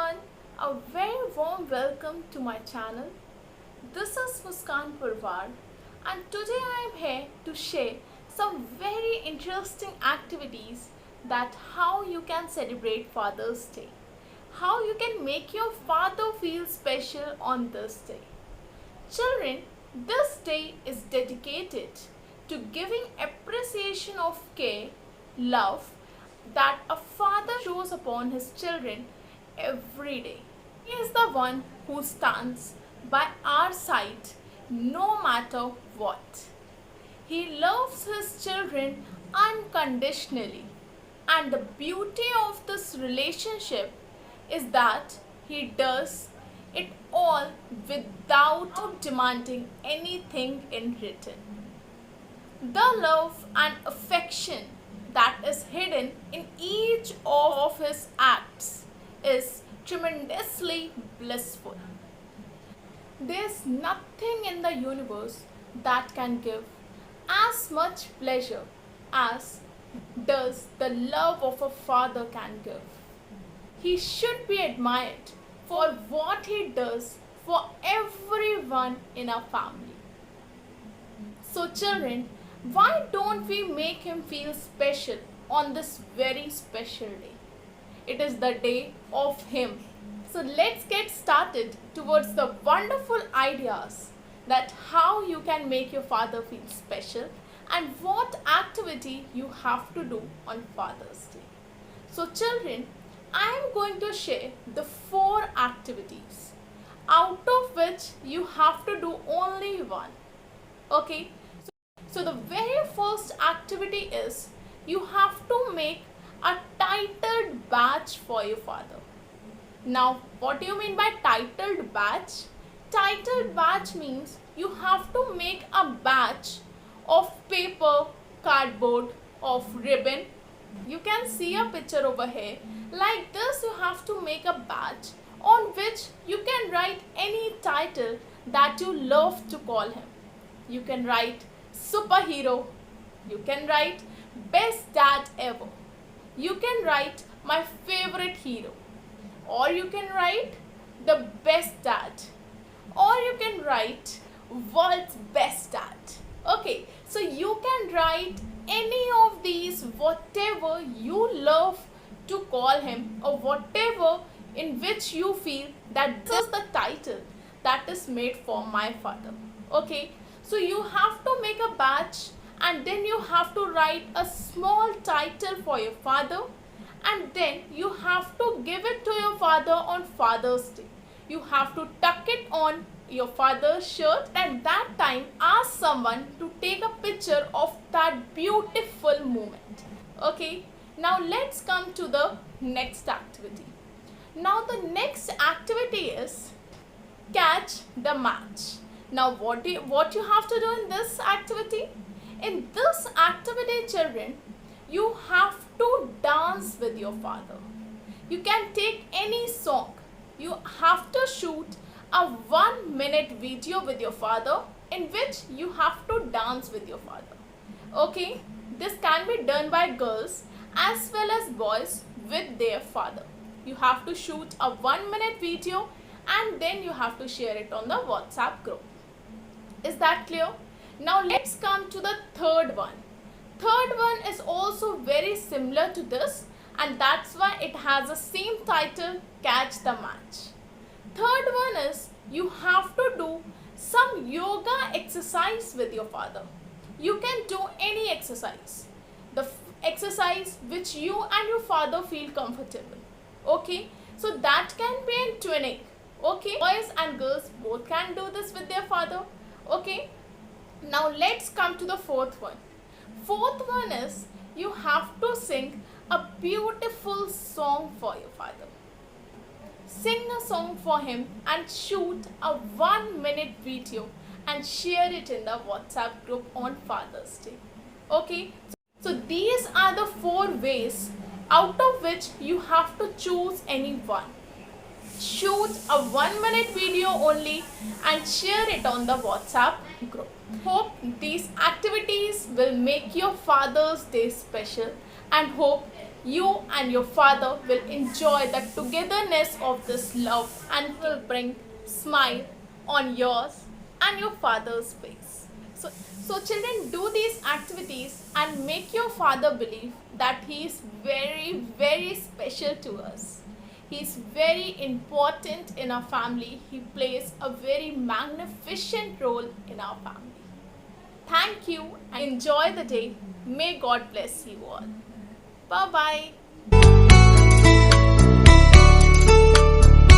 everyone, a very warm welcome to my channel. This is Muskan Purwar and today I am here to share some very interesting activities that how you can celebrate Father's Day. How you can make your father feel special on this day. Children, this day is dedicated to giving appreciation of care, love that a father shows upon his children every day. He is the one who stands by our side no matter what. He loves his children unconditionally, and the beauty of this relationship is that he does it all without demanding anything in return. The love and affection that is hidden in each of his acts is tremendously blissful. There's nothing in the universe that can give as much pleasure as does the love of a father can give. He should be admired for what he does for everyone in our family. So children, why don't we make him feel special on this very special day? It is the day of him. So let's get started towards the wonderful ideas that how you can make your father feel special and what activity you have to do on Father's Day. So children, I am going to share the 4 activities out of which you have to do only one. Okay? So the very first activity is you have to make a titled badge for your father. Now, what do you mean by titled badge? Titled badge means you have to make a badge of paper, cardboard, of ribbon. You can see a picture over here. Like this, you have to make a badge on which you can write any title that you love to call him. You can write superhero, you can write best dad ever, you can write my favorite hero, or you can write the best dad, or you can write world's best dad. Okay, so you can write any of these, whatever you love to call him, or whatever in which you feel that this is the title that is made for my father. Okay, so you have to make a badge and then you have to write a small title for your father, and then you have to give it to your father on Father's Day. You have to tuck it on your father's shirt and that time ask someone to take a picture of that beautiful moment. Okay, now let's come to the next activity. Now the next activity is catch the match. Now what you have to do in this activity? In this activity, children, you have to dance with your father. You can take any song. You have to shoot a 1-minute video with your father in which you have to dance with your father. Okay, this can be done by girls as well as boys with their father. You have to shoot a 1-minute video and then you have to share it on the WhatsApp group. Is that clear? Now let's come to the third one. Third one is also very similar to this and that's why it has the same title, Catch the Match. Third one is you have to do some yoga exercise with your father. You can do any exercise. The exercise which you and your father feel comfortable. Okay, so that can be in twinning. Okay, boys and girls both can do this with their father. Okay, now let's come to the fourth one. Fourth one is you have to sing a beautiful song for your father. Sing a song for him and shoot a 1-minute video and share it in the WhatsApp group on Father's Day. Okay, so these are the 4 ways out of which you have to choose any one. Shoot a 1-minute video only and share it on the WhatsApp group. Hope these activities will make your Father's Day special and hope you and your father will enjoy the togetherness of this love and will bring smile on yours and your father's face. So children, do these activities and make your father believe that he is very, very special to us. He is very important in our family. He plays a very magnificent role in our family. Thank you and enjoy the day. May God bless you all. Bye bye.